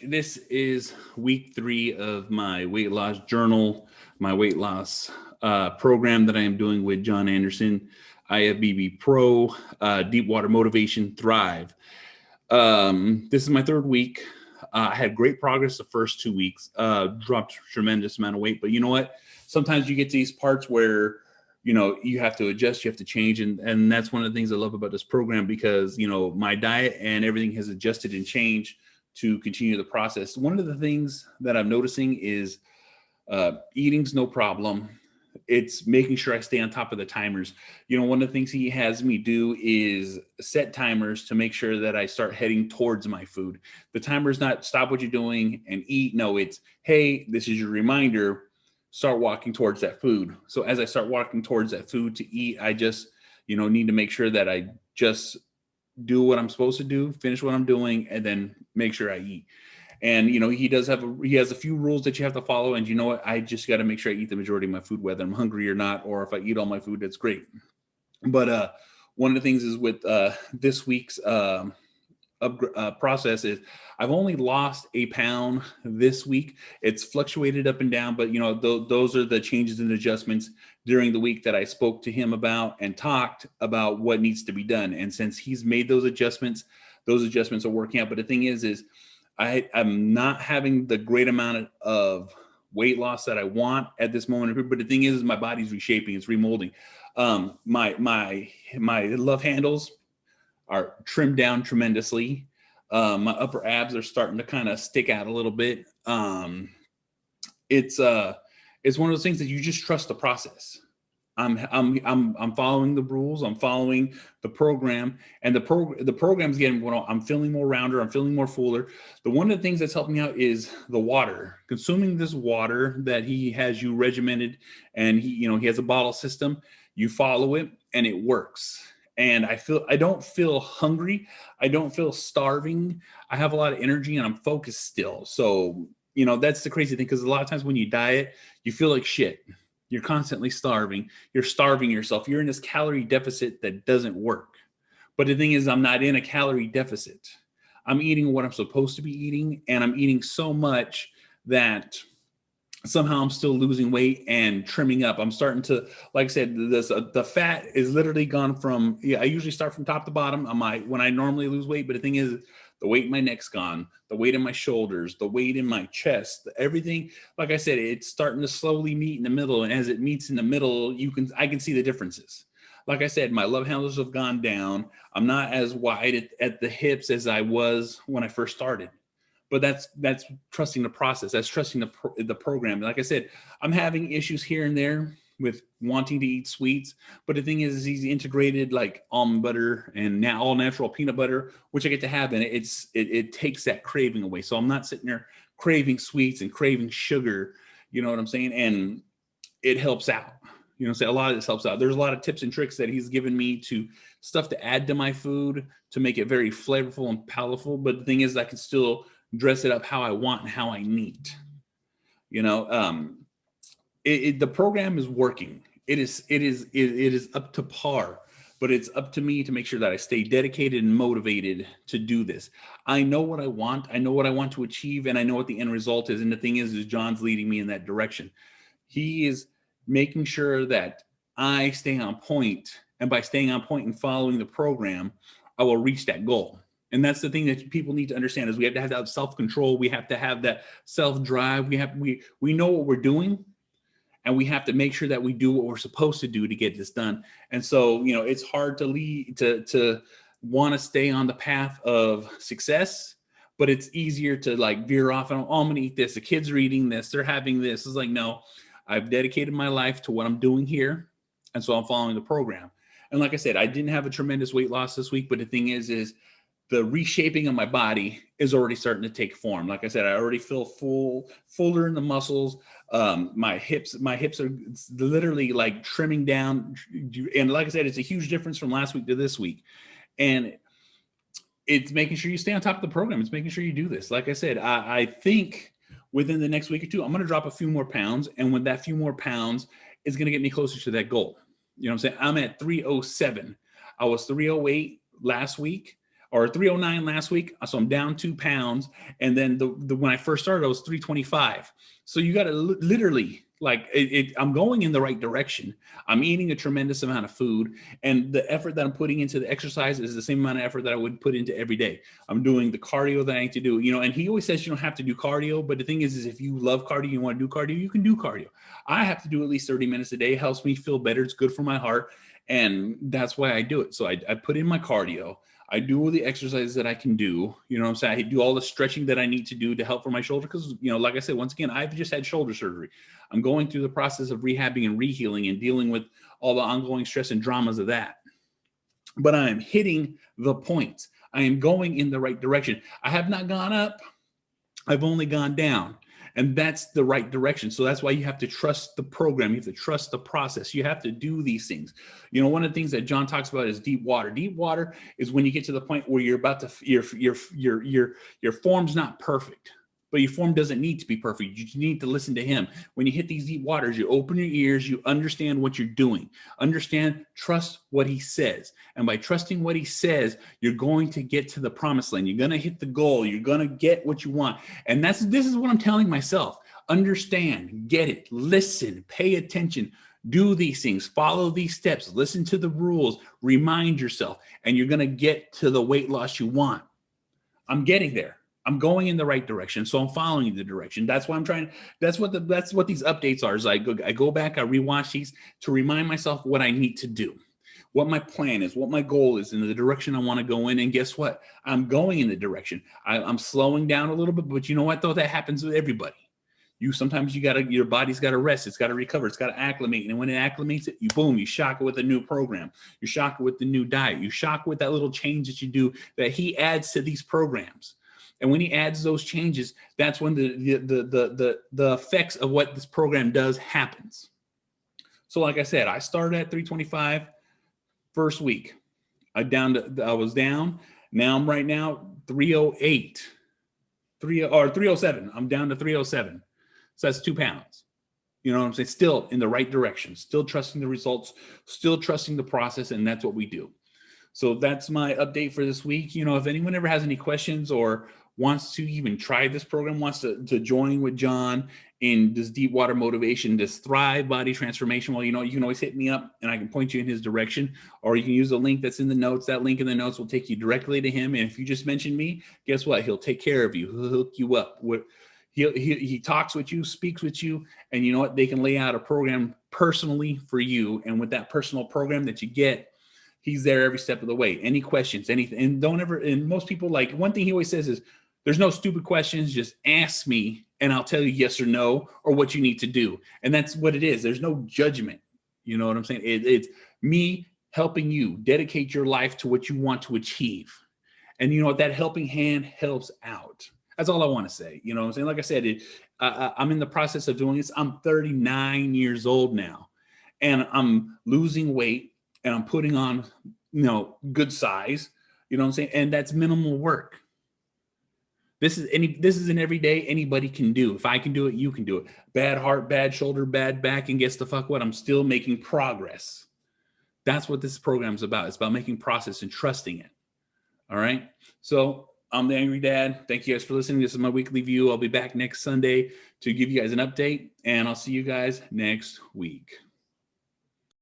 This is week 3 of my weight loss journal, my weight loss program that I am doing with Jon Andersen, IFBB Pro, Deep Water Motivation, Thrive. This is my 3rd week. I had great progress the first 2 weeks, dropped a tremendous amount of weight, but you know what? Sometimes you get to these parts where, you know, you have to adjust, you have to change. And that's one of the things I love about this program because, you know, my diet and everything has adjusted and changed to continue the process. One of the things that I'm noticing is eating's no problem. It's making sure I stay on top of the timers. You know, one of the things he has me do is set timers to make sure that I start heading towards my food. The timer is not stop what you're doing and eat. No, it's, hey, this is your reminder, start walking towards that food. So as I start walking towards that food to eat, I just, you know, need to make sure that I just do what I'm supposed to do, finish what I'm doing, and then make sure I eat. And, you know, he has a few rules that you have to follow. And you know what? I just got to make sure I eat the majority of my food, whether I'm hungry or not, or if I eat all my food, that's great. But one of the things is with this week's process is I've only lost a pound this week. It's fluctuated up and down, but you know, those are the changes and adjustments during the week that I spoke to him about and talked about what needs to be done. And since he's made those adjustments are working out. But the thing is I'm not having the great amount of weight loss that I want at this moment. But the thing is my body's reshaping, it's remolding. My love handles are trimmed down tremendously. My upper abs are starting to kind of stick out a little bit. It's one of those things that you just trust the process. I'm following the rules. I'm following the program, and the program's getting. Well, I'm feeling more rounder. I'm feeling more fuller. One of the things that's helping me out is the water. Consuming this water that he has you regimented, and he has a bottle system. You follow it, and it works. And I don't feel hungry. I don't feel starving. I have a lot of energy and I'm focused still. So, you know, that's the crazy thing. Because a lot of times when you diet, you feel like shit. You're constantly starving. You're starving yourself. You're in this calorie deficit that doesn't work. But the thing is, I'm not in a calorie deficit. I'm eating what I'm supposed to be eating. And I'm eating so much that somehow I'm still losing weight and trimming up. I'm starting to, like I said, the fat is literally gone from, I usually start from top to bottom when I normally lose weight. But the thing is, the weight in my neck's gone, the weight in my shoulders, the weight in my chest, everything. Like I said, it's starting to slowly meet in the middle. And as it meets in the middle, I can see the differences. Like I said, my love handles have gone down. I'm not as wide at the hips as I was when I first started. But that's trusting the process. That's trusting the program. And like I said, I'm having issues here and there with wanting to eat sweets. But the thing is he's integrated like almond butter and now all natural peanut butter, which I get to have. And it takes that craving away. So I'm not sitting there craving sweets and craving sugar. You know what I'm saying? And it helps out. You know, so a lot of this helps out. There's a lot of tips and tricks that he's given me to stuff to add to my food to make it very flavorful and palatable. But the thing is I can still dress it up how I want and how I need. You know, the program is working. It is up to par, but it's up to me to make sure that I stay dedicated and motivated to do this. I know what I want. I know what I want to achieve, and I know what the end result is. And the thing is John's leading me in that direction. He is making sure that I stay on point, and by staying on point and following the program, I will reach that goal. And that's the thing that people need to understand is we have to have that self-control. We have to have that self-drive. We know what we're doing, and we have to make sure that we do what we're supposed to do to get this done. And so, you know, it's hard to want to stay on the path of success, but it's easier to like veer off and I'm going to eat this. The kids are eating this. They're having this. It's like, no, I've dedicated my life to what I'm doing here. And so I'm following the program. And like I said, I didn't have a tremendous weight loss this week, but the thing is the reshaping of my body is already starting to take form. Like I said, I already feel fuller in the muscles. My hips are literally like trimming down. And like I said, it's a huge difference from last week to this week. And it's making sure you stay on top of the program. It's making sure you do this. Like I said, I think within the next week or two, I'm going to drop a few more pounds. And with that few more pounds, it's going to get me closer to that goal. You know what I'm saying? I'm at 307. I was 308 last week. or 309 last week. So I'm down 2 pounds. And then when I first started, I was 325. So you got to literally I'm going in the right direction. I'm eating a tremendous amount of food, and the effort that I'm putting into the exercise is the same amount of effort that I would put into every day. I'm doing the cardio that I need to do, and he always says you don't have to do cardio, but the thing is if you love cardio, you want to do cardio, you can do cardio. I have to do at least 30 minutes a day. It helps me feel better. It's good for my heart. And that's why I do it. So I put in my cardio. I do all the exercises that I can do. You know what I'm saying? I do all the stretching that I need to do to help for my shoulder. Because, like I said, once again, I've just had shoulder surgery. I'm going through the process of rehabbing and rehealing and dealing with all the ongoing stress and dramas of that. But I am hitting the points. I am going in the right direction. I have not gone up. I've only gone down. And that's the right direction. So that's why you have to trust the program. You have to trust the process. You have to do these things. One of the things that Jon talks about is deep water. Deep water is when you get to the point where you're about to, your form's not perfect, but your form doesn't need to be perfect. You need to listen to him. When you hit these deep waters, you open your ears, you understand what you're doing. Trust what he says. And by trusting what he says, you're going to get to the promised land. You're going to hit the goal. You're going to get what you want. And this is what I'm telling myself. Understand, get it, listen, pay attention, do these things, follow these steps, listen to the rules, remind yourself, and you're going to get to the weight loss you want. I'm getting there. I'm going in the right direction, so I'm following the direction. That's why I'm trying. That's what these updates are. Is I go back, I rewatch these to remind myself what I need to do, what my plan is, what my goal is, in the direction I want to go in. And guess what? I'm going in the direction. I'm slowing down a little bit, but you know what? Though that happens with everybody. Sometimes your body's got to rest. It's got to recover. It's got to acclimate. And when it acclimates it, you shock it with a new program. You shock it with the new diet. You shock it with that little change that you do that he adds to these programs. And when he adds those changes, that's when the effects of what this program does happens. So like I said, I started at 325 first week. I was down. Now I'm right now 308, 307. I'm down to 307. So that's 2 pounds. You know what I'm saying? Still in the right direction, still trusting the results, still trusting the process. And that's what we do. So that's my update for this week. If anyone ever has any questions or wants to even try this program, wants to join with Jon in this deep water motivation, this Thrive body transformation, well, you can always hit me up and I can point you in his direction, or you can use the link that's in the notes. That link in the notes will take you directly to him. And if you just mention me, guess what? He'll take care of you. He'll hook you up. He talks with you, speaks with you, and you know what? They can lay out a program personally for you. And with that personal program that you get, he's there every step of the way. Any questions, anything, and most people, like, one thing he always says is, there's no stupid questions. Just ask me and I'll tell you yes or no, or what you need to do. And that's what it is. There's no judgment. You know what I'm saying? It's me helping you dedicate your life to what you want to achieve. And you know what? That helping hand helps out. That's all I want to say. You know what I'm saying? Like I said, I'm in the process of doing this. I'm 39 years old now, and I'm losing weight and I'm putting on, good size, you know what I'm saying? And that's minimal work. This is an everyday anybody can do. If I can do it, you can do it. Bad heart, bad shoulder, bad back, and guess the fuck what? I'm still making progress. That's what this program is about. It's about making progress and trusting it. All right. So I'm the Angry Dad. Thank you guys for listening. This is my weekly view. I'll be back next Sunday to give you guys an update, and I'll see you guys next week.